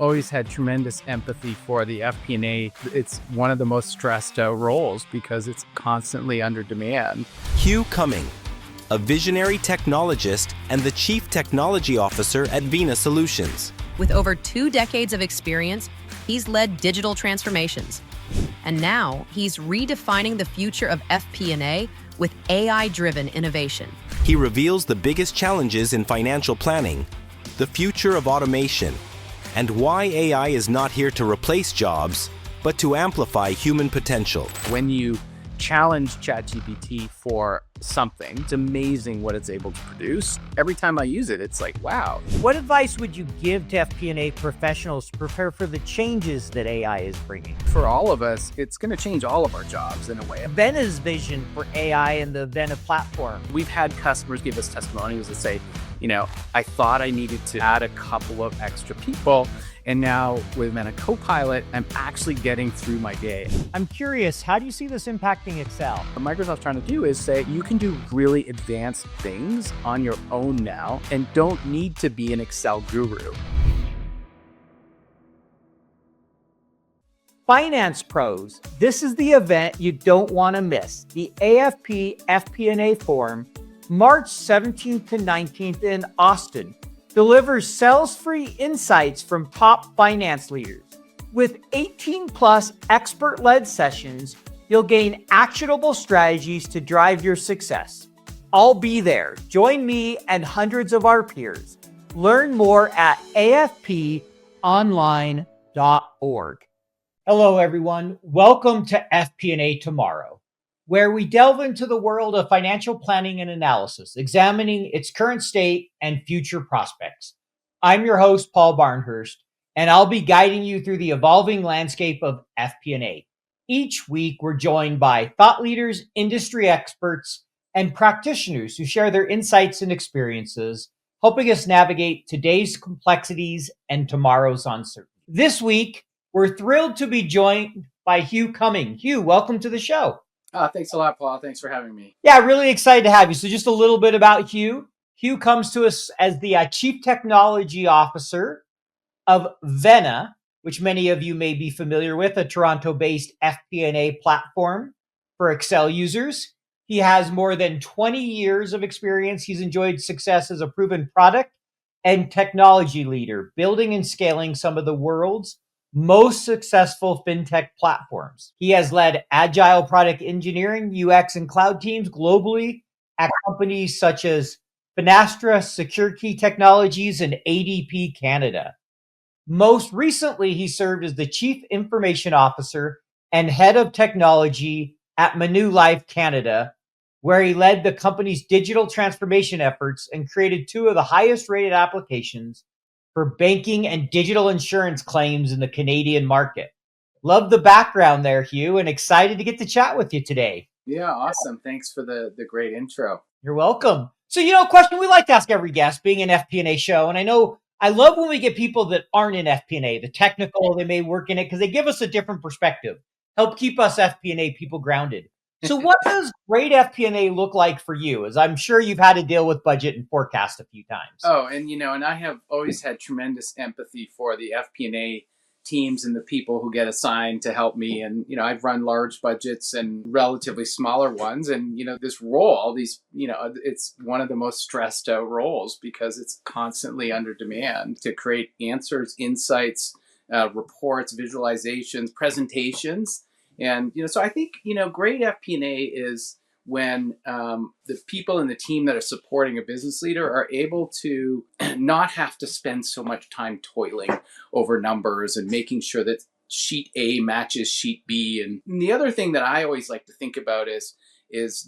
always had tremendous empathy for the FP&A. It's one of the most stressed out roles because it's constantly under demand. Hugh Cumming, a visionary technologist and the Chief Technology Officer at Vena Solutions. With over 2 decades of experience, he's led digital transformations. And now he's redefining the future of FP&A with AI-driven innovation. He reveals the biggest challenges in financial planning, the future of automation, and why AI is not here to replace jobs, but to amplify human potential. When you challenge ChatGPT for something, it's amazing what it's able to produce. Every time I use it, it's like, wow. What advice would you give to FP&A professionals to prepare for the changes that AI is bringing? For all of us, it's going to change all of our jobs in a way. Vena's vision for AI and the Vena platform. We've had customers give us testimonials that say, I thought I needed to add a couple of extra people. And now with Vena Copilot, I'm actually getting through my day. I'm curious, how do you see this impacting Excel? What Microsoft's trying to do is say you can do really advanced things on your own now and don't need to be an Excel guru. Finance pros, this is the event you don't want to miss. The AFP FP&A Forum, March 17th to 19th in Austin, delivers sales-free insights from top finance leaders. With 18+ expert-led sessions, you'll gain actionable strategies to drive your success. I'll be there. Join me and hundreds of our peers. Learn more at afponline.org. Hello, everyone. Welcome to FP&A Tomorrow, where we delve into the world of financial planning and analysis, examining its current state and future prospects. I'm your host, Paul Barnhurst, and I'll be guiding you through the evolving landscape of FP&A. Each week, we're joined by thought leaders, industry experts, and practitioners who share their insights and experiences, helping us navigate today's complexities and tomorrow's uncertainty. This week, we're thrilled to be joined by Hugh Cumming. Hugh, welcome to the show. Thanks a lot, Paul. Thanks for having me. Yeah, really excited to have you. So just a little bit about Hugh. Hugh comes to us as the Chief Technology Officer of Vena, which many of you may be familiar with, a Toronto-based FP&A platform for Excel users. He has more than 20 years of experience. He's enjoyed success as a proven product and technology leader, building and scaling some of the world's most successful fintech platforms. He has led agile product engineering, UX, and cloud teams globally at companies such as Finastra, SecureKey Technologies, and ADP Canada. Most recently, he served as the Chief Information Officer and Head of Technology at Manulife Canada, where he led the company's digital transformation efforts and created 2 of the highest rated applications for banking and digital insurance claims in the Canadian market. Love the background there, Hugh, and excited to get to chat with you today. Yeah, awesome. Thanks for the great intro. You're welcome. So, a question we like to ask every guest, being an FP&A show, and I love when we get people that aren't in FP&A, the technical, they may work in it, because they give us a different perspective, help keep us FP&A people grounded. So what does great FP&A look like for you? As I'm sure you've had to deal with budget and forecast a few times. Oh, and I have always had tremendous empathy for the FP&A teams and the people who get assigned to help me. And, I've run large budgets and relatively smaller ones. And, this role, it's one of the most stressed out roles because it's constantly under demand to create answers, insights, reports, visualizations, presentations. And, so I think, great FP&A is when the people in the team that are supporting a business leader are able to not have to spend so much time toiling over numbers and making sure that sheet A matches sheet B. And the other thing that I always like to think about is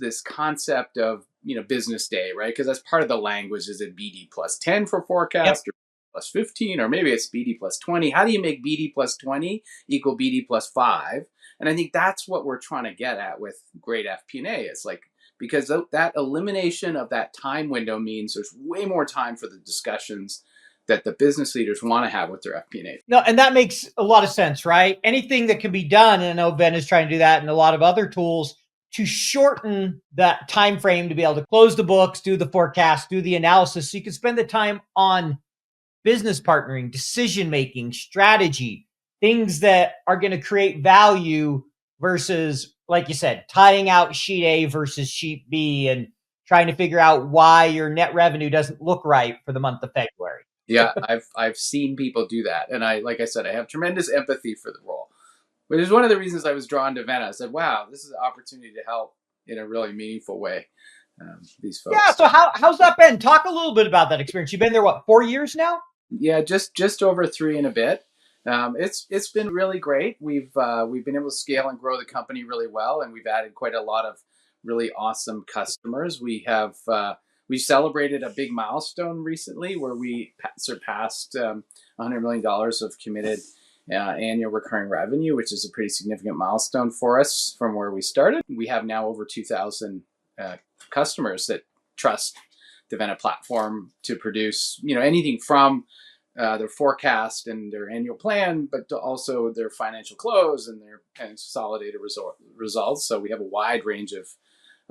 this concept of, business day, right? Because that's part of the language. Is it BD plus 10 for forecast? Yep. Or plus 15, or maybe it's BD plus 20. How do you make BD plus 20 equal BD plus 5? And I think that's what we're trying to get at with great FP&A. It's like, because that elimination of that time window means there's way more time for the discussions that the business leaders want to have with their FP&A. No, and that makes a lot of sense, right? Anything that can be done, and I know Ben is trying to do that, and a lot of other tools to shorten that time frame to be able to close the books, do the forecast, do the analysis, so you can spend the time on business partnering, decision making, strategy, things that are going to create value versus, like you said, tying out sheet A versus sheet B and trying to figure out why your net revenue doesn't look right for the month of February. Yeah, I've seen people do that, and like I said, I have tremendous empathy for the role, which is one of the reasons I was drawn to Vena. I said, "Wow, this is an opportunity to help in a really meaningful way." These folks. Yeah. So how's that been? Talk a little bit about that experience. You've been there, what, 4 years now? Yeah, just over 3 and a bit. It's been really great. We've been able to scale and grow the company really well, and we've added quite a lot of really awesome customers. We celebrated a big milestone recently where we surpassed $100 million of committed annual recurring revenue, which is a pretty significant milestone for us from where we started. We have now over 2,000 customers that trust the Vena platform to produce, anything from their forecast and their annual plan, but to also their financial close and their consolidated results. So we have a wide range of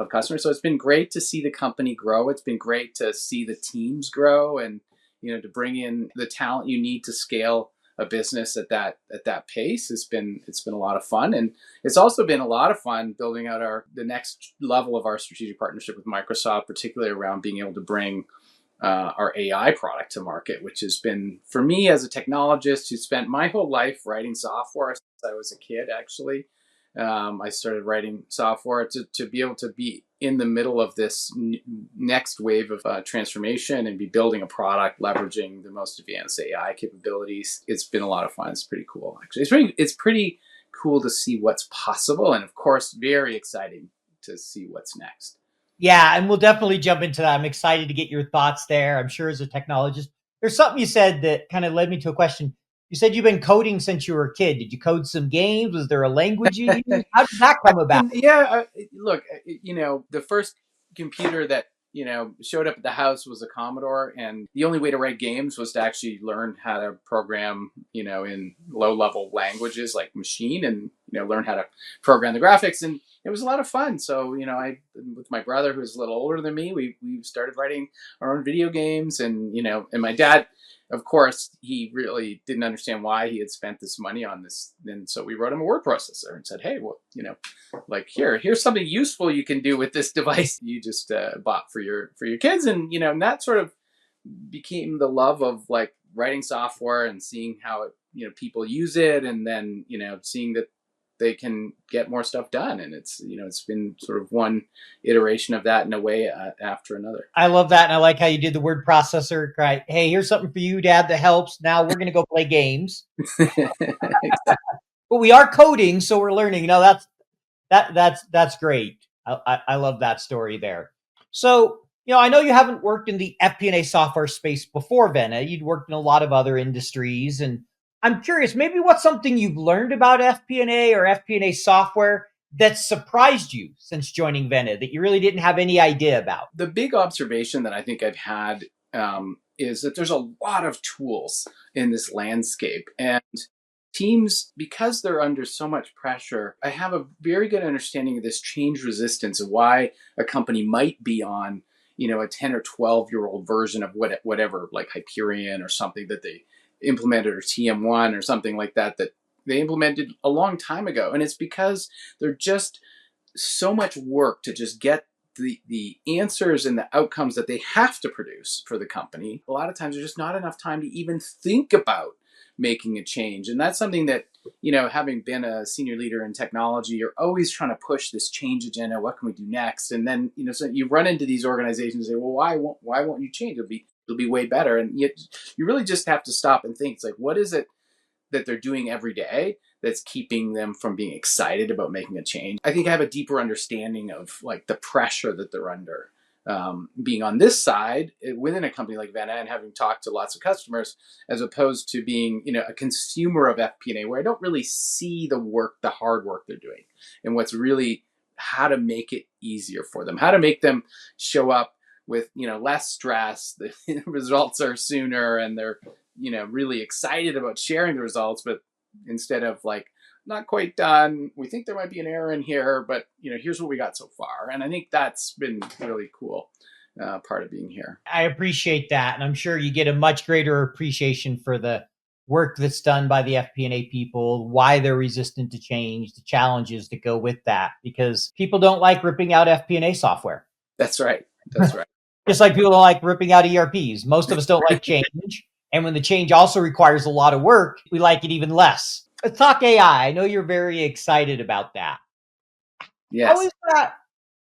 customers. So it's been great to see the company grow. It's been great to see the teams grow, and to bring in the talent you need to scale a business at that pace. It's been a lot of fun, and it's also been a lot of fun building out the next level of our strategic partnership with Microsoft, particularly around being able to bring our AI product to market, which has been, for me as a technologist who spent my whole life writing software since I was a kid, actually. I started writing software to be able to be in the middle of this next wave of transformation and be building a product leveraging the most advanced AI capabilities. It's been a lot of fun. It's pretty cool, actually. It's pretty cool to see what's possible, and of course, very exciting to see what's next. Yeah, and we'll definitely jump into that. I'm excited to get your thoughts there. I'm sure as a technologist, there's something you said that kind of led me to a question. You said you've been coding since you were a kid. Did you code some games? Was there a language you used? How did that come about? Look, the first computer that showed up at the house was a Commodore, and the only way to write games was to actually learn how to program, in low-level languages like machine, and learn how to program the graphics, and it was a lot of fun. So I, with my brother, who's a little older than me, we started writing our own video games, and and my dad, of course, he really didn't understand why he had spent this money on this. And so we wrote him a word processor and said, hey, well, like here's something useful you can do with this device you just bought for your kids. And, and that sort of became the love of like writing software and seeing how it, people use it. And then, seeing that they can get more stuff done. And it's been sort of one iteration of that in a way after another. I love that. And I like how you did the word processor. Right. Hey, here's something for you, Dad, that helps. Now we're going to go play games. Exactly. But we are coding, so we're learning. That's great. I love that story there. So, I know you haven't worked in the FP&A software space before Vena. You'd worked in a lot of other industries, and I'm curious, maybe what's something you've learned about FP&A or FP&A software that surprised you since joining Vena that you really didn't have any idea about? The big observation that I think I've had is that there's a lot of tools in this landscape, and teams, because they're under so much pressure, I have a very good understanding of this change resistance of why a company might be on, a 10 or 12-year-old version of whatever, like Hyperion or something that they implemented, or TM1 or something like that they implemented a long time ago. And it's because they're just so much work to just get the answers and the outcomes that they have to produce for the company. A lot of times there's just not enough time to even think about making a change. And that's something that, having been a senior leader in technology, you're always trying to push this change agenda. What can we do next? And then, so you run into these organizations and say, well, why won't you change? It'll be way better. And yet you really just have to stop and think. It's like, what is it that they're doing every day that's keeping them from being excited about making a change? I think I have a deeper understanding of like the pressure that they're under. Being on this side within a company like Vena and having talked to lots of customers, as opposed to being, a consumer of FP&A, where I don't really see the hard work they're doing, and what's really how to make it easier for them, how to make them show up with, less stress. The results are sooner, and they're, really excited about sharing the results, but instead of like, not quite done, we think there might be an error in here, but here's what we got so far. And I think that's been really cool. part of being here. I appreciate that. And I'm sure you get a much greater appreciation for the work that's done by the FP&A people, why they're resistant to change, the challenges that go with that, because people don't like ripping out FP&A software. That's right. That's right. Just like people don't like ripping out ERPs. Most of us don't like change. And when the change also requires a lot of work, we like it even less. Let's talk AI. I know you're very excited about that. Yes. How is that?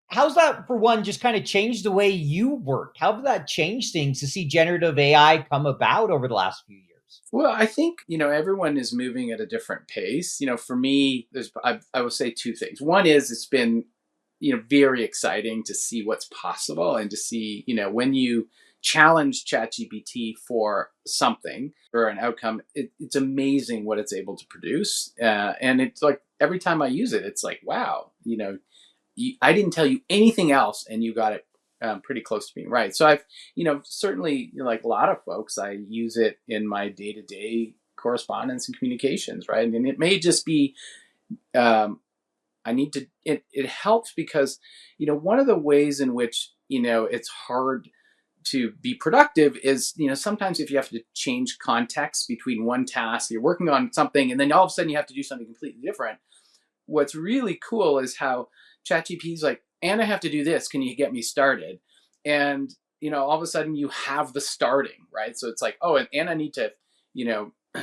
How's that, for one, just kind of changed the way you work? How did that change things to see generative AI come about over the last few years? Well, I think, everyone is moving at a different pace. For me, I will say two things. One is it's been, very exciting to see what's possible and to see, when you challenge ChatGPT for something or an outcome, it's amazing what it's able to produce. And it's like every time I use it, it's like, wow, I didn't tell you anything else and you got it pretty close to being right. So I've, certainly like a lot of folks, I use it in my day-to-day correspondence and communications, right? And it may just be, it helps because, one of the ways in which, it's hard to be productive is, sometimes if you have to change context between one task, you're working on something, and then all of a sudden you have to do something completely different. What's really cool is how ChatGPT is like, and I have to do this. Can you get me started? And, all of a sudden you have the starting, right? So it's like, oh, and I need to,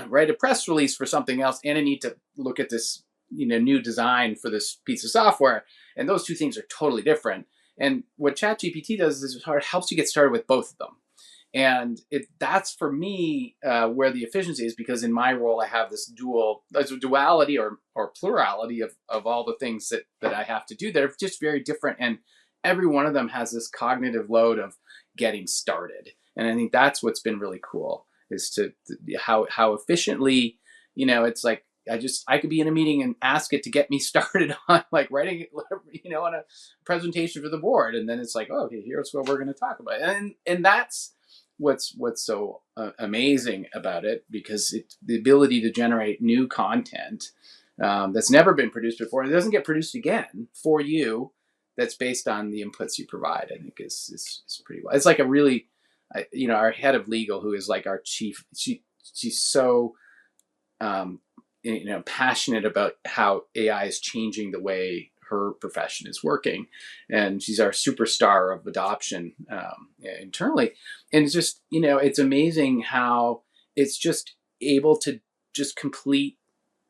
write a press release for something else. And I need to look at this, new design for this piece of software. And those two things are totally different. And what ChatGPT does is it helps you get started with both of them. And that's for me where the efficiency is, because in my role I have this duality or plurality of all the things that I have to do that are just very different, and every one of them has this cognitive load of getting started. And I think that's what's been really cool, is to how efficiently, it's like I could be in a meeting and ask it to get me started on like writing, on a presentation for the board, and then it's like, oh, okay, here's what we're going to talk about, and that's what's so amazing about it, because the ability to generate new content that's never been produced before, and it doesn't get produced again for you, that's based on the inputs you provide, I think is pretty well. It's like a really, our head of legal, who is like our chief, she's so passionate about how AI is changing the way her profession is working, and she's our superstar of adoption internally. And it's just, it's amazing how it's just able to just complete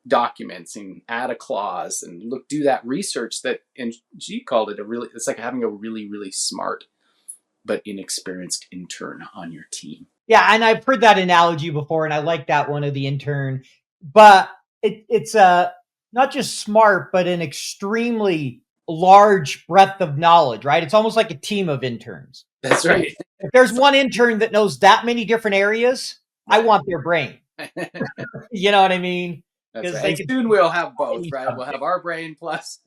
documents and add a clause and do that research that, and she called it it's like having a really, really smart but inexperienced intern on your team. Yeah, and I've heard that analogy before, and I like that one of the intern. But it's not just smart, but an extremely large breadth of knowledge, right? It's almost like a team of interns. That's right. If there's one intern that knows that many different areas, I want their brain. You know what I mean? That's right. And soon we'll have both, right? We'll have our brain plus.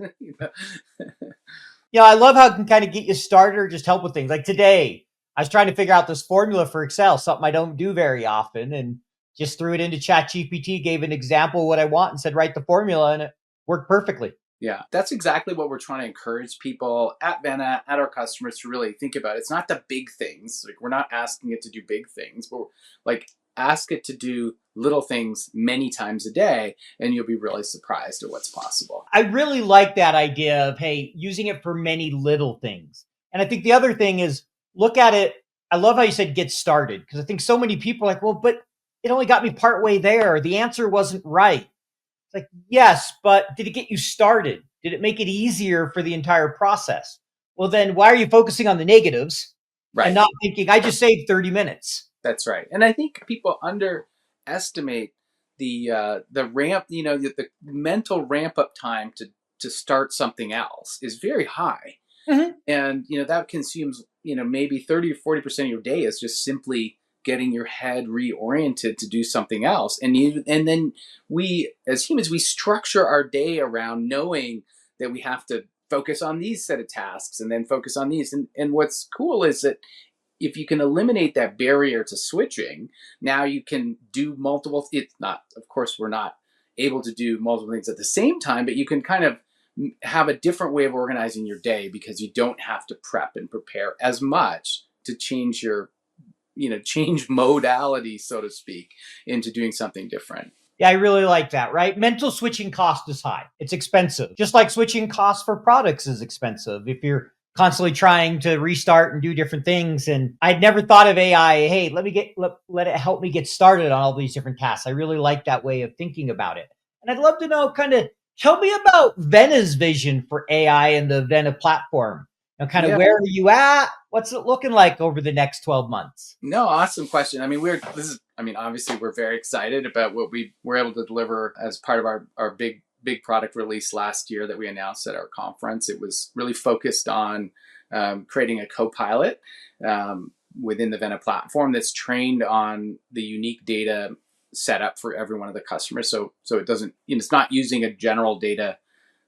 I love how it can kind of get you started or just help with things. Like today, I was trying to figure out this formula for Excel, something I don't do very often, and just threw it into ChatGPT, gave an example of what I want, and said, write the formula, and it worked perfectly. Yeah, that's exactly what we're trying to encourage people at Vena, at our customers, to really think about. It's not the big things. Like, we're not asking it to do big things, but like ask it to do little things many times a day, and you'll be really surprised at what's possible. I really like that idea of, hey, using it for many little things. And I think the other thing is, look at it. I love how you said get started, because I think so many people are like, well, but it only got me partway there. The answer wasn't right. It's like, yes, but did it get you started? Did it make it easier for the entire process? Well, then why are you focusing on the negatives and not thinking, I just saved 30 minutes? That's right. And I think people underestimate the ramp, the mental ramp up time to start something else is very high. Mm-hmm. And, that consumes, maybe 30 or 40% of your day is just simply getting your head reoriented to do something else. And then we, as humans, we structure our day around knowing that we have to focus on these set of tasks and then focus on these. And what's cool is that if you can eliminate that barrier to switching, now you can do multiple, of course, we're not able to do multiple things at the same time, but you can kind of have a different way of organizing your day because you don't have to prep and prepare as much to change your, change modality, so to speak, into doing something different. Yeah, I really like that, right? Mental switching cost is high. It's expensive. Just like switching costs for products is expensive. If you're constantly trying to restart and do different things. And I'd never thought of AI, hey, let it help me get started on all these different tasks. I really like that way of thinking about it. And I'd love to know, tell me about Vena's vision for AI and the Vena platform. Yeah. Where are you at? What's it looking like over the next 12 months? No, awesome question. I mean, obviously we're very excited about what we were able to deliver as part of our big product release last year that we announced at our conference. It was really focused on creating a co-pilot within the Vena platform that's trained on the unique data set up for every one of the customers. So it doesn't, it's not using a general data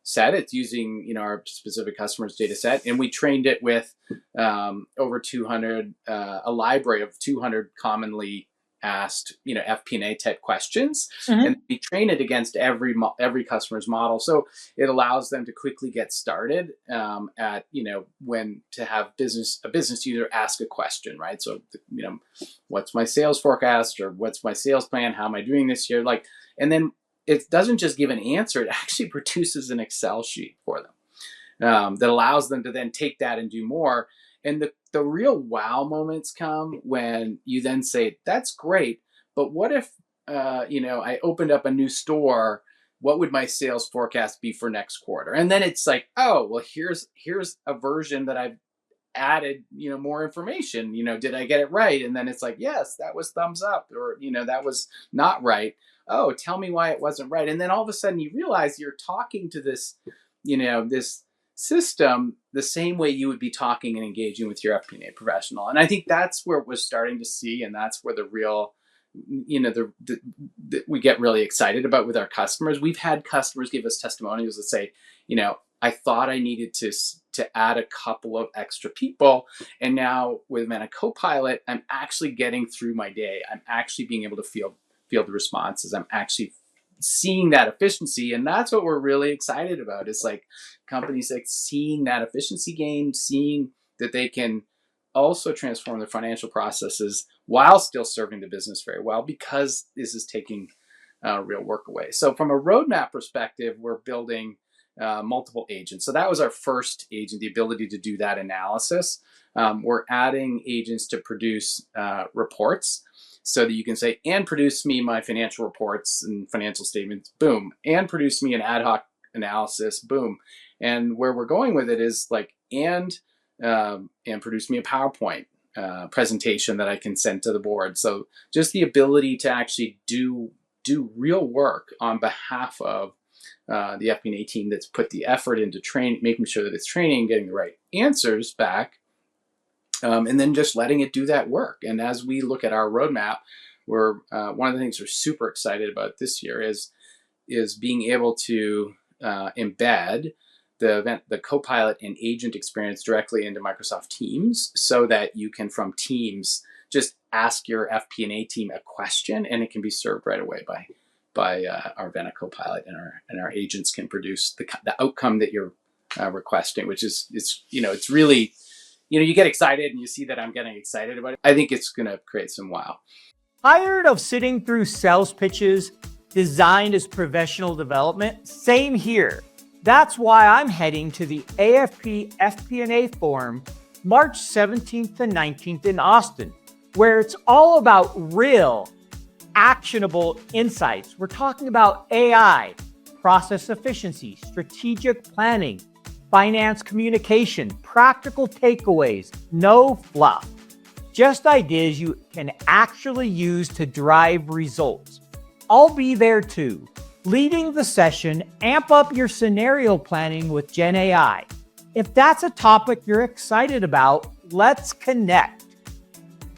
set. It's using, our specific customers' data set. And we trained it with over 200, a library of 200 commonly asked, FP&A type questions. Mm-hmm. And we train it against every customer's model. So it allows them to quickly get started at, when to have a business user ask a question, right? So, what's my sales forecast, or what's my sales plan? How am I doing this year? And then it doesn't just give an answer, it actually produces an Excel sheet for them that allows them to then take that and do more. And the real wow moments come when you then say, that's great, but what if, I opened up a new store, what would my sales forecast be for next quarter? And then it's like, oh, well, here's a version that I've added, more information, did I get it right? And then it's like, yes, that was thumbs up, or, that was not right. Oh, tell me why it wasn't right. And then all of a sudden you realize you're talking to this, this system the same way you would be talking and engaging with your FP&A professional. And I think that's where we're starting to see, and that's where the real, we get really excited about with our customers. We've had customers give us testimonials that say, I thought I needed to add a couple of extra people, and now with Vena Copilot, I'm actually getting through my day. I'm actually being able to feel the responses. I'm actually seeing that efficiency. And that's what we're really excited about. It's like companies seeing that efficiency gain, seeing that they can also transform their financial processes while still serving the business very well, because this is taking real work away. So from a roadmap perspective, we're building multiple agents. So that was our first agent, the ability to do that analysis. We're adding agents to produce reports, so that you can say, and produce me my financial reports and financial statements, boom, and produce me an ad hoc analysis, boom. And where we're going with it is and produce me a PowerPoint presentation that I can send to the board. So just the ability to actually do real work on behalf of the FP&A team that's put the effort into training, making sure that it's training, getting the right answers back, and then just letting it do that work. And as we look at our roadmap, we're one of the things we're super excited about this year is being able to embed the Copilot and agent experience directly into Microsoft Teams, so that you can, from Teams, just ask your FP&A team a question, and it can be served right away by our Vena Copilot, and our agents can produce the outcome that you're requesting, which is it's really, you get excited, and you see that I'm getting excited about it. I think it's going to create some wow. Tired of sitting through sales pitches designed as professional development? Same here. That's why I'm heading to the AFP FP&A Forum March 17th to 19th in Austin, where it's all about real, actionable insights. We're talking about AI, process efficiency, strategic planning, finance communication, practical takeaways, no fluff. Just ideas you can actually use to drive results. I'll be there too, leading the session. Amp up your scenario planning with Gen AI. If that's a topic you're excited about, let's connect.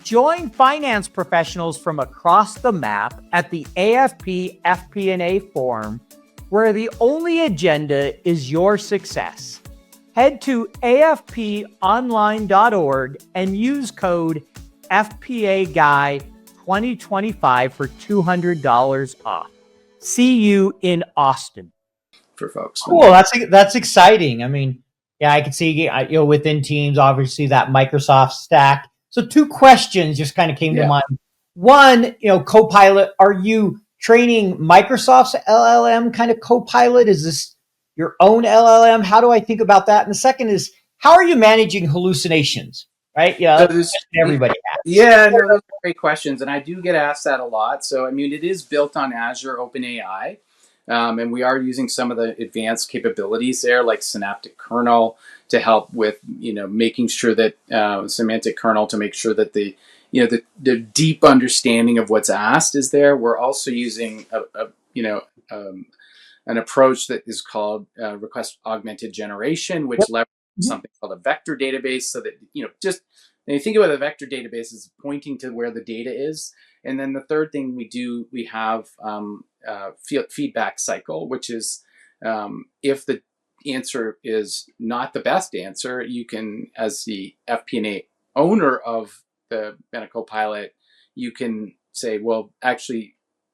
Join finance professionals from across the map at the AFP FP&A Forum, where the only agenda is your success. Head to afponline.org and use code FP&A Guy 2025 for $200 off. See you in Austin. for folks. Cool. That's exciting. I mean, yeah, I can see within Teams, obviously that Microsoft stack. So two questions just kind of came to Yeah. mind. One, Copilot. Are you training Microsoft's LLM kind of Copilot? Is this your own LLM? How do I think about that? And the second is, how are you managing hallucinations? Right? Yeah, So that's a there's, question everybody has. yeah, no, those are great questions, and I do get asked that a lot. So I mean, it is built on Azure OpenAI, and we are using some of the advanced capabilities there, like Synaptic Kernel, to help with making sure that semantic kernel to make sure that the deep understanding of what's asked is there. We're also using an approach that is called request augmented generation, which leverages something called a vector database, so that just when you think about a vector database is pointing to where the data is. And then the third thing we have feedback cycle, which is if the answer is not the best answer, you can, as the FP&A owner of the Vena Copilot, you can say, well, actually,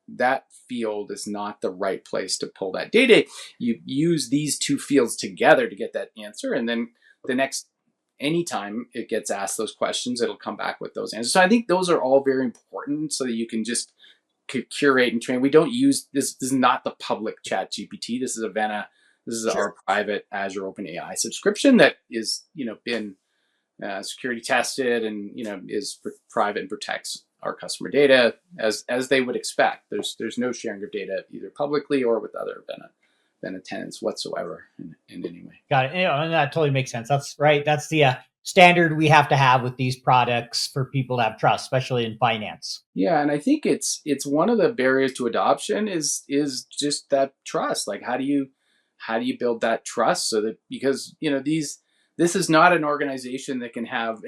that field is not the right place to pull that data. You use these two fields together to get that answer, and then anytime it gets asked those questions, it'll come back with those answers. So I think those are all very important, so that you can just curate and train. We don't use this. This is not the public Chat GPT. This is a Vena. This is our private Azure OpenAI subscription that is been security tested and is private and protects our customer data as they would expect. There's no sharing of data either publicly or with other Vena tenants whatsoever in any way. Got it. And that totally makes sense. That's right. That's the standard we have to have with these products for people to have trust, especially in finance. Yeah, and I think it's one of the barriers to adoption is just that trust. Like, how do you build that trust so that, because this is not an organization that can have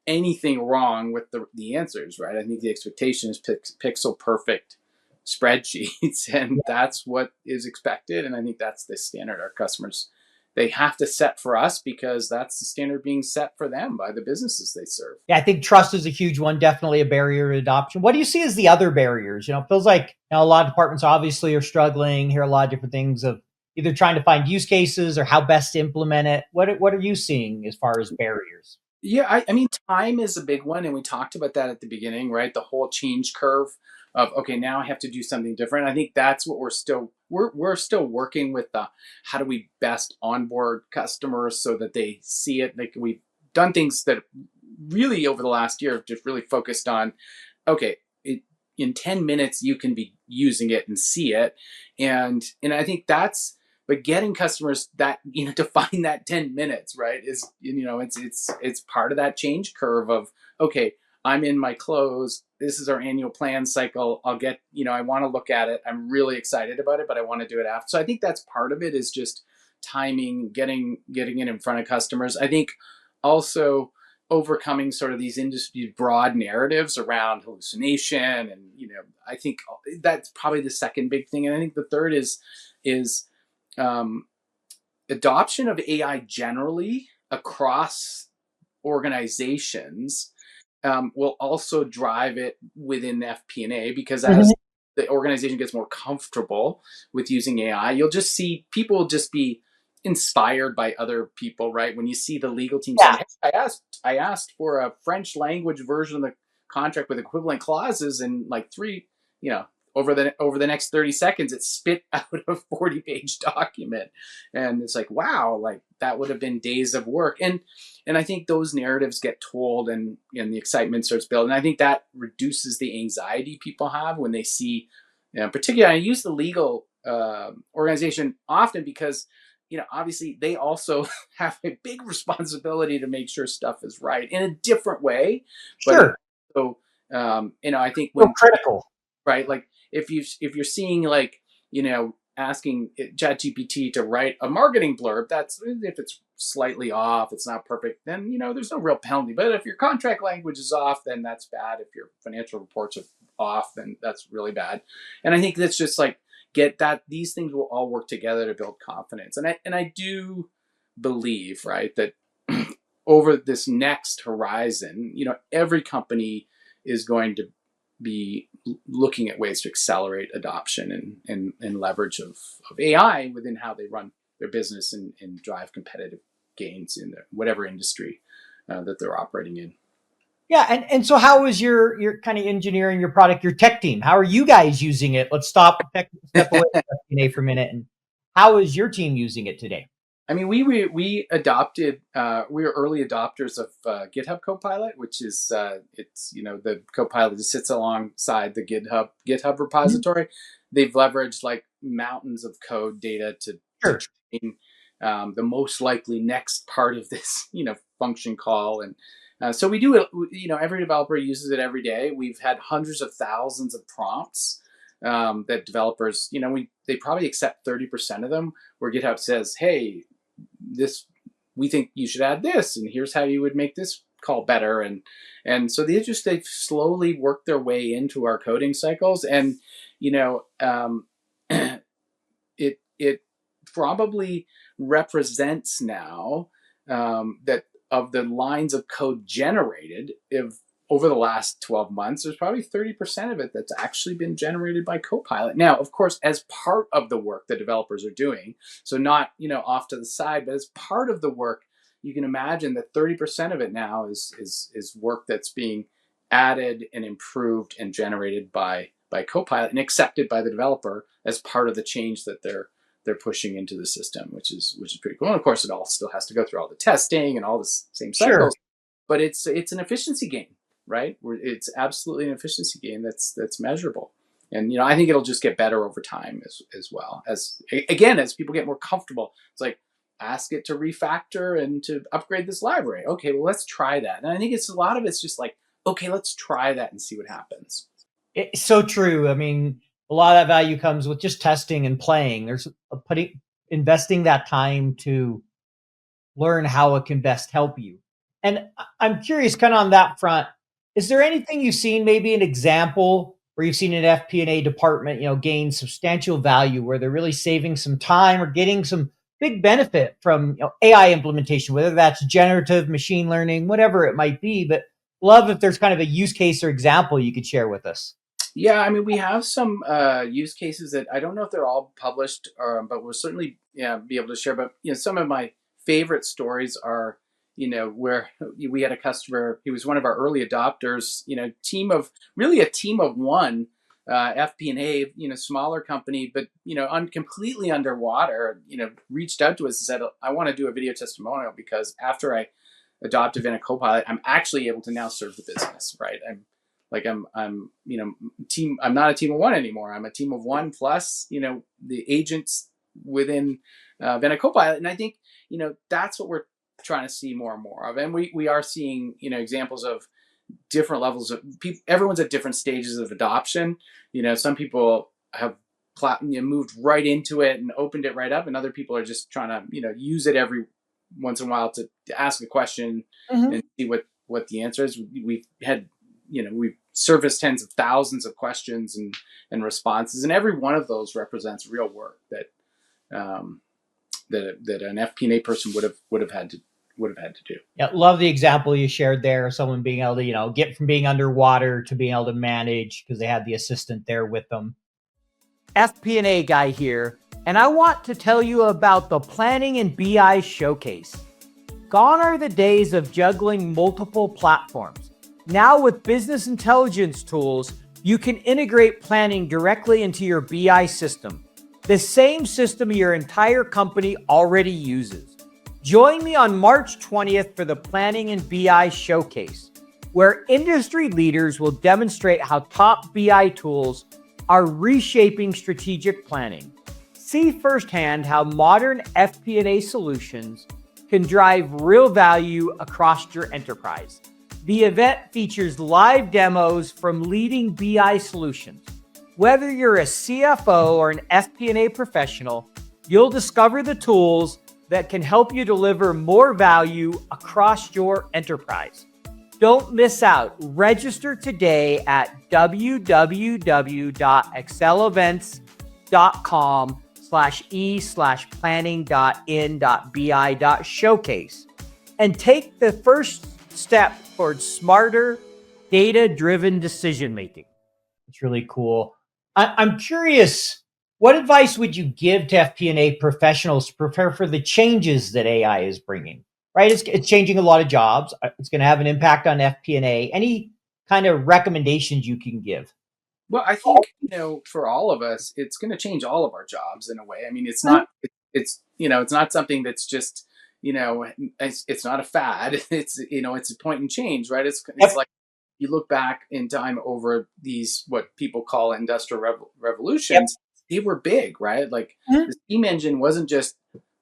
anything wrong with the answers, right? I think the expectation is pixel perfect spreadsheets, and that's what is expected. And I think that's the standard our customers, they have to set for us, because that's the standard being set for them by the businesses they serve. Yeah, I think trust is a huge one, definitely a barrier to adoption. What do you see as the other barriers? It feels like a lot of departments obviously are struggling. Hear a lot of different things of either trying to find use cases or how best to implement it. What are you seeing as far as barriers? Yeah, I mean, time is a big one, and we talked about that at the beginning, right? The whole change curve of, okay, now I have to do something different. I think that's what we're still working with. How do we best onboard customers so that they see it? Like, we've done things that really over the last year have just really focused on, okay, in 10 minutes you can be using it and see it, and I think that's. But getting customers that to find that 10 minutes, right, is it's part of that change curve of, okay, I'm in my close. This is our annual plan cycle. I'll get I want to look at it. I'm really excited about it, but I want to do it after. So I think that's part of it, is just timing, getting it in front of customers. I think also overcoming sort of these industry broad narratives around hallucination, and I think that's probably the second big thing. And I think the third is adoption of AI generally across organizations will also drive it within FP&A, because as the organization gets more comfortable with using AI, you'll just see people just be inspired by other people, right? When you see the legal team saying, hey, I asked for a French language version of the contract with equivalent clauses, and like over the next 30 seconds, it spit out a 40-page document. And it's like, wow, like that would have been days of work. And I think those narratives get told, and the excitement starts building. And I think that reduces the anxiety people have when they see, particularly I use the legal organization often because, obviously they also have a big responsibility to make sure stuff is right in a different way. Sure. But so, I think when critical, right? Like if you're seeing like, asking ChatGPT to write a marketing blurb, that's if it's slightly off, it's not perfect, then there's no real penalty. But if your contract language is off, then that's bad. If your financial reports are off, then that's really bad. And I think that's just like these things will all work together to build confidence. And I do believe, right, that over this next horizon, every company is going to be looking at ways to accelerate adoption and leverage of AI within how they run their business and drive competitive gains in whatever industry that they're operating in. Yeah, and so how is your kind of engineering, your product, your tech team? How are you guys using it? Let's step away from FP&A for a minute. And how is your team using it today? I mean, we adopted. We were early adopters of GitHub Copilot, which is it's the Copilot just sits alongside the GitHub repository. They've leveraged like mountains of code data to train the most likely next part of this function call, and so we do it. Every developer uses it every day. We've had hundreds of thousands of prompts that developers they probably accept 30% of them, where GitHub says, hey, we think you should add this, and here's how you would make this call better, and so they've slowly worked their way into our coding cycles, and it probably represents now that of the lines of code generated, if over the last 12 months, there's probably 30% of it that's actually been generated by Copilot. Now, of course, as part of the work the developers are doing, so not, off to the side, but as part of the work, you can imagine that 30% of it now is work that's being added and improved and generated by Copilot and accepted by the developer as part of the change that they're pushing into the system, which is pretty cool. And of course, it all still has to go through all the testing and all the same cycles, but it's an efficiency gain. Right? It's absolutely an efficiency gain that's measurable. And, I think it'll just get better over time as well. As people get more comfortable, it's like, ask it to refactor and to upgrade this library. Okay, well, let's try that. And I think a lot of it's just like, okay, let's try that and see what happens. It's so true. I mean, a lot of that value comes with just testing and playing. There's investing that time to learn how it can best help you. And I'm curious, kind of on that front, is there anything you've seen, maybe an example where you've seen an FP&A department, gain substantial value, where they're really saving some time or getting some big benefit from AI implementation, whether that's generative machine learning, whatever it might be? But love if there's kind of a use case or example you could share with us. Yeah, I mean, we have some use cases that I don't know if they're all published, but we'll certainly be able to share. But some of my favorite stories are, where we had a customer, he was one of our early adopters, a team of one, FP&A, smaller company, but, completely underwater, reached out to us and said, I want to do a video testimonial because after I adopted Vena Copilot, I'm actually able to now serve the business, right? I'm not a team of one anymore. I'm a team of one plus, the agents within Vena Copilot. And I think, that's what we're trying to see more and more of. And we are seeing, examples of different levels of people. Everyone's at different stages of adoption. Some people have moved right into it and opened it right up. And other people are just trying to, use it every once in a while to ask a question and see what the answer is. We've had, we've surfaced tens of thousands of questions and responses. And every one of those represents real work that an FP&A person would have had to do. Yeah, love the example you shared there. Someone being able to, get from being underwater to being able to manage because they had the assistant there with them. FP&A Guy here, and I want to tell you about the Planning and BI Showcase. Gone are the days of juggling multiple platforms. Now with business intelligence tools, you can integrate planning directly into your BI system, the same system your entire company already uses. Join me on March 20th for the Planning and BI Showcase, where industry leaders will demonstrate how top BI tools are reshaping strategic planning. See firsthand how modern FP&A solutions can drive real value across your enterprise. The event features live demos from leading BI solutions. Whether you're a CFO or an FP&A professional, you'll discover the tools that can help you deliver more value across your enterprise. Don't miss out. Register today at www.excelevents.com/e/planning.in.bi.showcase and take the first step towards smarter, data-driven decision-making. It's really cool. I'm curious, what advice would you give to FP&A professionals to prepare for the changes that AI is bringing? Right, it's changing a lot of jobs. It's going to have an impact on FP&A. Any kind of recommendations you can give? Well, I think, for all of us, it's going to change all of our jobs in a way. I mean, it's not, it's not something that's just, it's not a fad. It's a point in change, right? It's Yep. like you look back in time over these, what people call industrial Yep. revolutions, they were big, right? Like Mhm. the steam engine wasn't just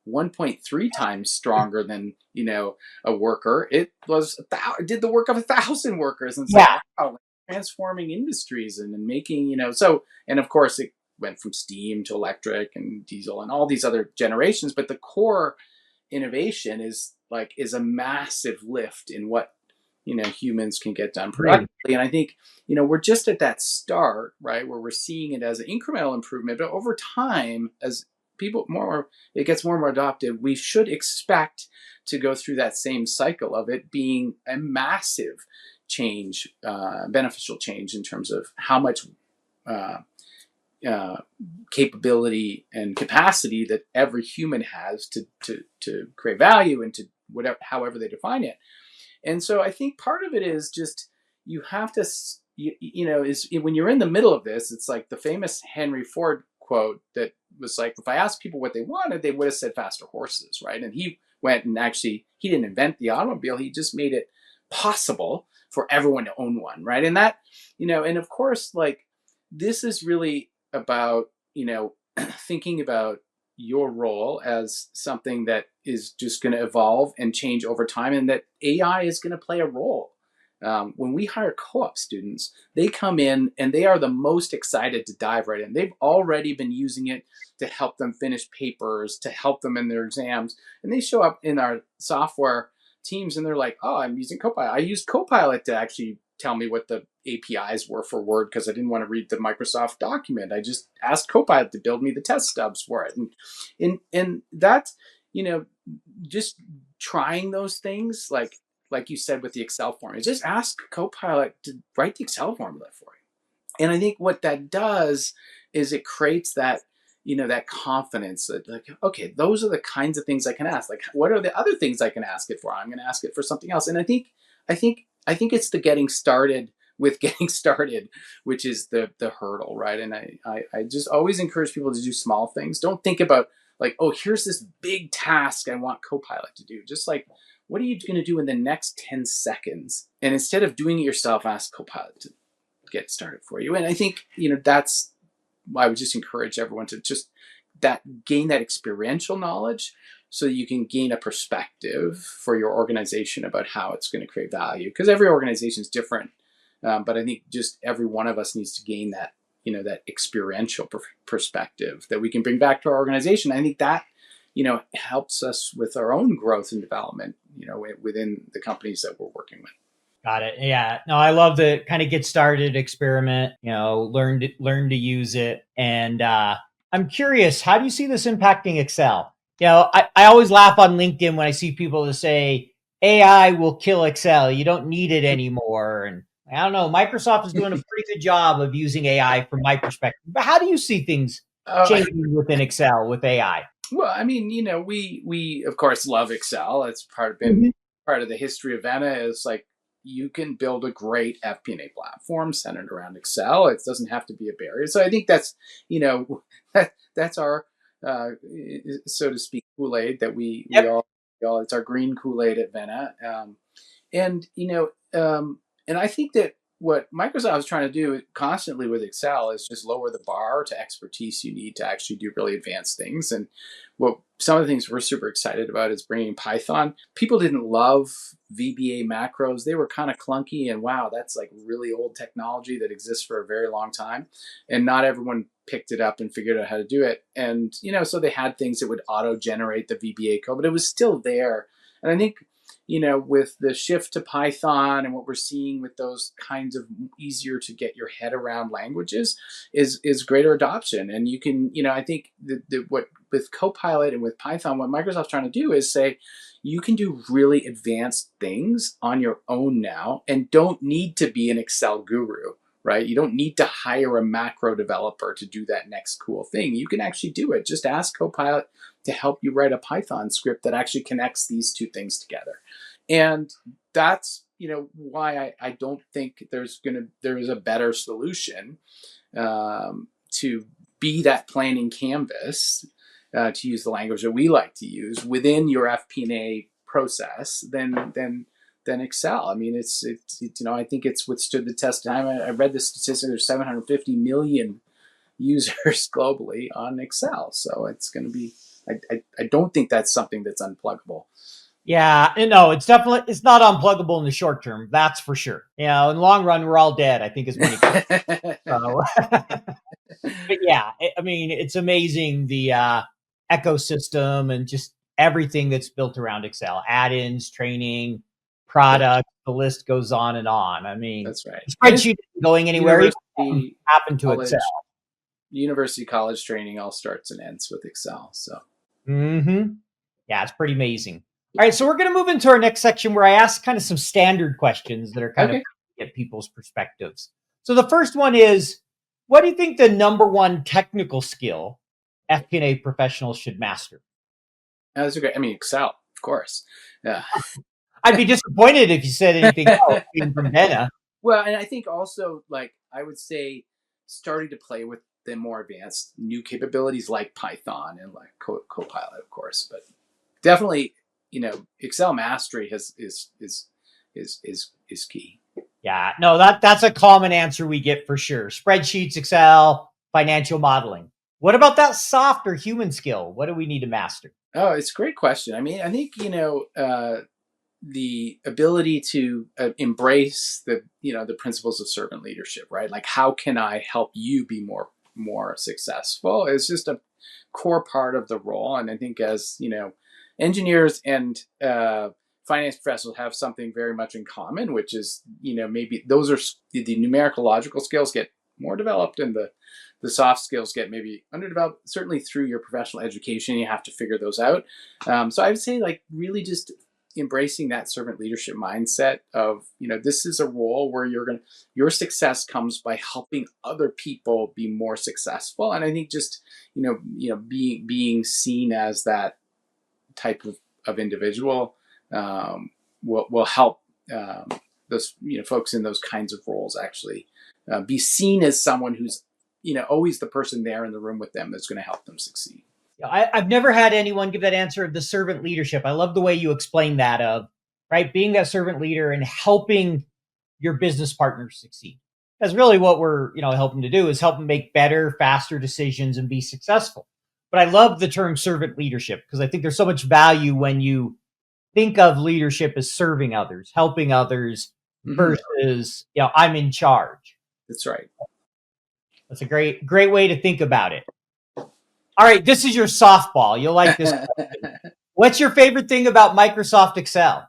1.3 times stronger than, a worker. It was, it did the work of 1,000 workers. And it's like, Yeah. wow, transforming industries and making, so, and of course it went from steam to electric and diesel and all these other generations, but the core innovation is a massive lift in what humans can get done Right. productively. And I think we're just at that start, right, where we're seeing it as an incremental improvement, but over time, as people more it gets more and more adopted, we should expect to go through that same cycle of it being a massive change, beneficial change in terms of how much uh, capability and capacity that every human has to create value and to whatever, however they define it. And so I think part of it is just you have to, is when you're in the middle of this, it's like the famous Henry Ford quote that was like, if I asked people what they wanted, they would have said faster horses, right? And he went and actually, he didn't invent the automobile, he just made it possible for everyone to own one, right? And that, and of course, like, this is really about, thinking about your role as something that is just going to evolve and change over time, and that AI is going to play a role. When we hire co-op students, they come in and they are the most excited to dive right in. They've already been using it to help them finish papers, to help them in their exams. And they show up in our software teams and they're like, oh, I'm using Copilot. I used Copilot to actually tell me what the APIs were for Word because I didn't want to read the Microsoft document. I just asked Copilot to build me the test stubs for it. And that's, just trying those things, like you said with the Excel formula, just ask Copilot to write the Excel formula for you. And I think what that does is it creates that, that confidence that, like, okay, those are the kinds of things I can ask. Like, what are the other things I can ask it for? I'm going to ask it for something else. And I think it's the getting started with getting started, which is the hurdle, right? And I just always encourage people to do small things. Don't think about like, oh, here's this big task I want Copilot to do. Just like, what are you going to do in the next 10 seconds? And instead of doing it yourself, ask Copilot to get started for you. And I think, that's why I would just encourage everyone to just gain that experiential knowledge so you can gain a perspective for your organization about how it's going to create value. Because every organization is different. But I think just every one of us needs to gain that, that experiential perspective that we can bring back to our organization. I think that, helps us with our own growth and development, within the companies that we're working with. Got it. Yeah. No, I love the kind of get started, experiment, learn to use it. And I'm curious, how do you see this impacting Excel? I always laugh on LinkedIn when I see people that say AI will kill Excel. You don't need it anymore. And I don't know, Microsoft is doing a pretty good job of using AI from my perspective. But how do you see things changing within Excel with AI? Well, I mean, we of course love Excel. It's been part of the history of Vena. Is like you can build a great FP&A platform centered around Excel. It doesn't have to be a barrier. So I think that's that's our so to speak Kool-Aid that we all it's our green Kool-Aid at Vena. And and I think that what Microsoft is trying to do constantly with Excel is just lower the bar to expertise you need to actually do really advanced things. And what some of the things we're super excited about is bringing Python. People didn't love VBA macros. They were kind of clunky, and wow, that's like really old technology that exists for a very long time. And not everyone picked it up and figured out how to do it. And, so they had things that would auto-generate the VBA code, but it was still there. And I think, with the shift to Python and what we're seeing with those kinds of easier to get your head around languages is greater adoption. And you can, I think what with Copilot and with Python, what Microsoft's trying to do is say, you can do really advanced things on your own now and don't need to be an Excel guru, right? You don't need to hire a macro developer to do that next cool thing. You can actually do it. Just ask Copilot to help you write a Python script that actually connects these two things together. And that's, why I don't think there is a better solution to be that planning canvas, to use the language that we like to use within your FP&A process than Excel. I mean, it's I think it's withstood the test of time. I read the statistic. There's 750 million users globally on Excel, so it's going to be. I don't think that's something that's unpluggable. Yeah, no, it's not unpluggable in the short term. That's for sure. In the long run, we're all dead, I think is when it comes. But yeah, I mean, it's amazing the ecosystem and just everything that's built around Excel, add-ins, training, product, the list goes on and on. I mean, that's right. Spreadsheet isn't going anywhere. It happened to college, Excel. University college training all starts and ends with Excel. So. Yeah, it's pretty amazing. All right, so we're going to move into our next section where I ask kind of some standard questions that are kind of get people's perspectives. So the first one is, what do you think the number one technical skill FP&A professionals should master? That's great. I mean, Excel, of course. Yeah. I'd be disappointed if you said anything else from Vena. Well, and I think also, I would say, starting to play with the more advanced new capabilities like Python and like Copilot, of course, but definitely, Excel mastery is key. Yeah, no, that's a common answer we get for sure. Spreadsheets, Excel, financial modeling. What about that softer human skill? What do we need to master? Oh, it's a great question. I mean, I think, the ability to embrace the principles of servant leadership, right? Like, how can I help you be more successful? Is just a core part of the role. And I think as, engineers and finance professionals have something very much in common, which is, maybe those are the numerical logical skills get more developed and the soft skills get maybe underdeveloped. Certainly through your professional education, you have to figure those out. So I would say really just embracing that servant leadership mindset of, this is a role where your success comes by helping other people be more successful. And I think just, being seen as that type of individual will help those folks in those kinds of roles actually be seen as someone who's always the person there in the room with them that's going to help them succeed. I've never had anyone give that answer of the servant leadership. I love the way you explain that of being that servant leader and helping your business partners succeed. That's really what we're helping to do, is help them make better, faster decisions and be successful. But I love the term servant leadership because I think there's so much value when you think of leadership as serving others, helping others versus, I'm in charge. That's right. That's a great way to think about it. All right, this is your softball. You'll like this. What's your favorite thing about Microsoft Excel?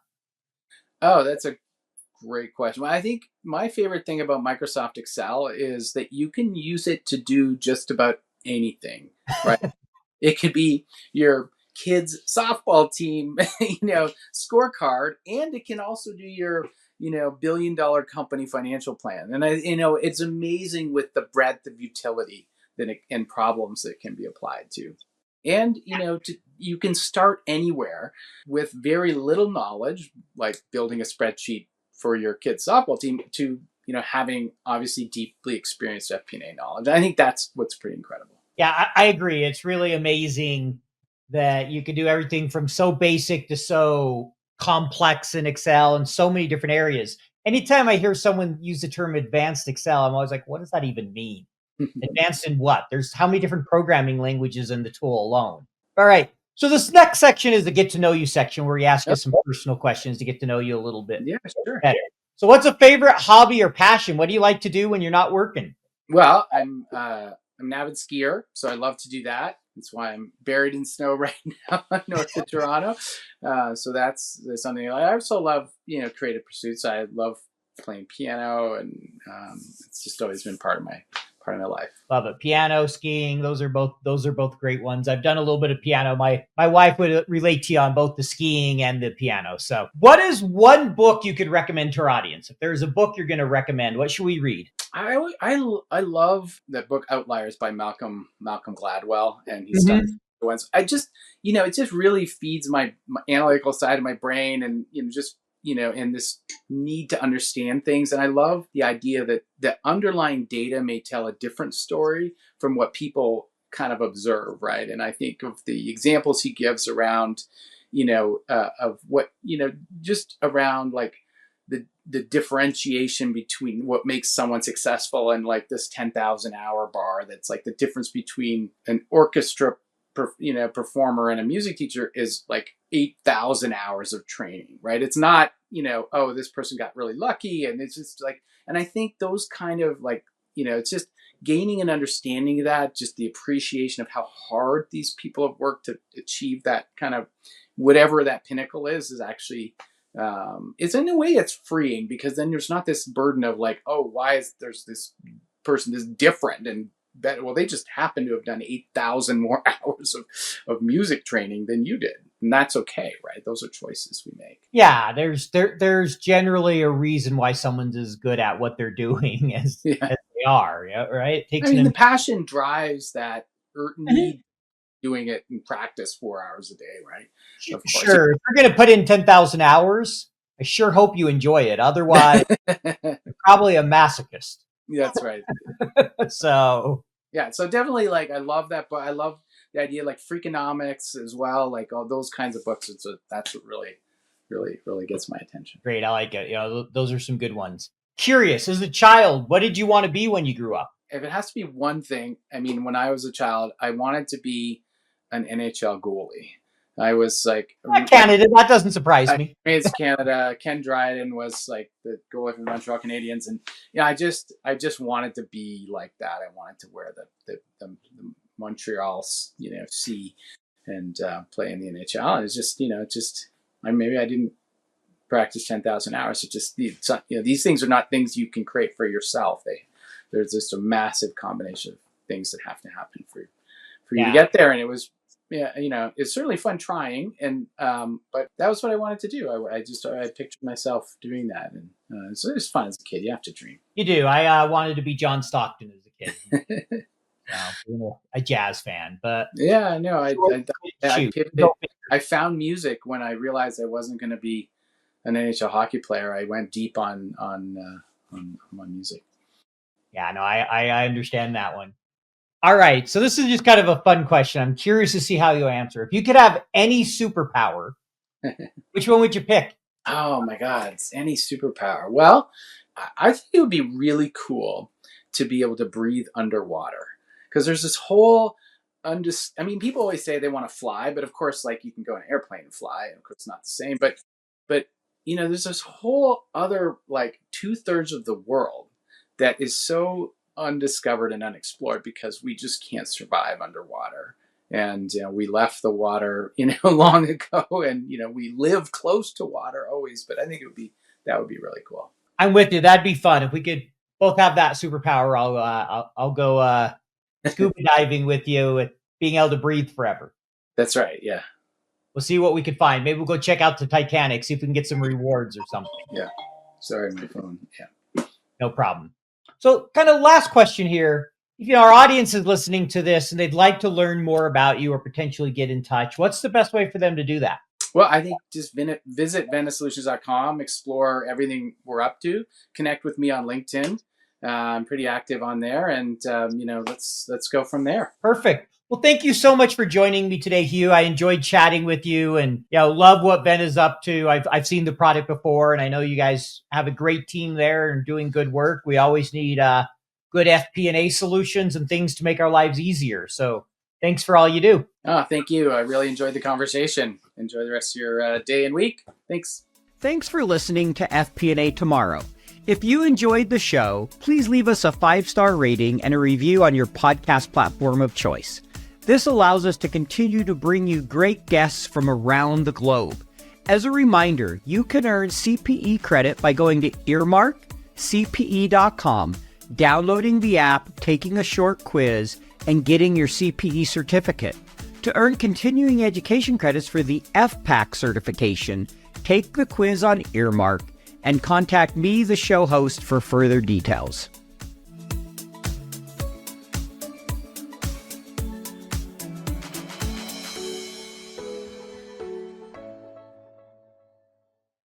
Oh, that's a great question. Well, I think my favorite thing about Microsoft Excel is that you can use it to do just about anything, right? It could be your kids' softball team, scorecard, and it can also do your, billion-dollar company financial plan. And it's amazing with the breadth of utility and problems that can be applied to. And, you can start anywhere with very little knowledge, like building a spreadsheet for your kids' softball team, to, having obviously deeply experienced FP&A knowledge. I think that's what's pretty incredible. Yeah, I agree. It's really amazing that you can do everything from so basic to so complex in Excel in so many different areas. Anytime I hear someone use the term advanced Excel, I'm always like, what does that even mean? Advanced in what? There's how many different programming languages in the tool alone? All right. So this next section is the get to know you section, where we ask you some personal questions to get to know you a little bit better. So what's a favorite hobby or passion? What do you like to do when you're not working? Well, I'm an avid skier, so I love to do that. That's why I'm buried in snow right now north of Toronto. So that's something I also love. creative pursuits. I love playing piano, and it's just always been part of part of my life. Love it. Piano, skiing, those are both great ones. I've done a little bit of piano. My wife would relate to you on both the skiing and the piano. So what is one book you could recommend to our audience? If there's a book you're going to recommend, what should we read? I love the book Outliers by Malcolm Gladwell, and he's done ones. I just, it just really feeds my analytical side of my brain, and just and this need to understand things. And I love the idea that the underlying data may tell a different story from what people kind of observe, right? And I think of the examples he gives around, of what, just around like the differentiation between what makes someone successful and like this 10,000 hour bar. That's like the difference between an orchestra performer and a music teacher is like 8,000 hours of training, right? It's not, oh, this person got really lucky. And it's just like, and I think those kind of like, it's just gaining an understanding of that, just the appreciation of how hard these people have worked to achieve that kind of whatever that pinnacle is actually, it's in a way it's freeing, because then there's not this burden of like, oh, why is there's this person is different and better? Well, they just happen to have done 8,000 more hours of music training than you did. And that's okay, right? Those are choices we make. Yeah, there's generally a reason why someone's as good at what they're doing as they are, right? It takes the passion drives that need doing it in practice 4 hours a day, right? Of course. Sure. If you're going to put in 10,000 hours, I sure hope you enjoy it. Otherwise, you're probably a masochist. That's right. So definitely, like, I love that, but I love the idea, like Freakonomics as well, like all those kinds of books. That's what really gets my attention. Great. I like it. Those are some good ones. Curious, as a child, what did you want to be when you grew up? If it has to be one thing, when I was a child, I wanted to be an NHL goalie. I was like Canada. That doesn't surprise me. It's Canada. Ken Dryden was like the goalie for the Montreal Canadiens, and I just wanted to be like that. I wanted to wear the Montreal C and play in the NHL. And it's just maybe I didn't practice 10,000 hours. It just these things are not things you can create for yourself. There's just a massive combination of things that have to happen for you to get there. And it was. It's certainly fun trying, and but that was what I wanted to do. I pictured myself doing that, and so it was fun as a kid. You have to dream. You do. I wanted to be John Stockton as a kid. A jazz fan, but yeah, no, I pivoted. I found music when I realized I wasn't going to be an NHL hockey player. I went deep on music. Yeah, no, I understand that one. All right. So this is just kind of a fun question. I'm curious to see how you answer. If you could have any superpower, which one would you pick? Oh my God. Any superpower. Well, I think it would be really cool to be able to breathe underwater, because there's this whole, people always say they want to fly, but of course, like, you can go on an airplane and fly, and of course it's not the same, but there's this whole other, like, 2/3 of the world that is so undiscovered and unexplored, because we just can't survive underwater. And we left the water long ago, and we live close to water always, but I think that would be really cool. I'm with you. That'd be fun if we could both have that superpower. I'll go scuba diving with you, with being able to breathe forever. That's right. Yeah, we'll see what we can find. Maybe we'll go check out the Titanic, see if we can get some rewards or something. Yeah, sorry, my phone. Yeah, no problem. So, kind of last question here. If our audience is listening to this and they'd like to learn more about you or potentially get in touch, what's the best way for them to do that? Well, I think just visit venasolutions.com, explore everything we're up to, connect with me on LinkedIn. I'm pretty active on there, and let's go from there. Perfect. Well, thank you so much for joining me today, Hugh. I enjoyed chatting with you, and love what Vena's up to. I've seen the product before, and I know you guys have a great team there and doing good work. We always need good FP&A solutions and things to make our lives easier. So thanks for all you do. Oh, thank you. I really enjoyed the conversation. Enjoy the rest of your day and week. Thanks. Thanks for listening to FP&A Tomorrow. If you enjoyed the show, please leave us a 5-star rating and a review on your podcast platform of choice. This allows us to continue to bring you great guests from around the globe. As a reminder, you can earn CPE credit by going to earmarkcpe.com downloading the app, taking a short quiz, and getting your CPE certificate. To earn continuing education credits for the FPAC certification, take the quiz on Earmark and contact me, the show host, for further details.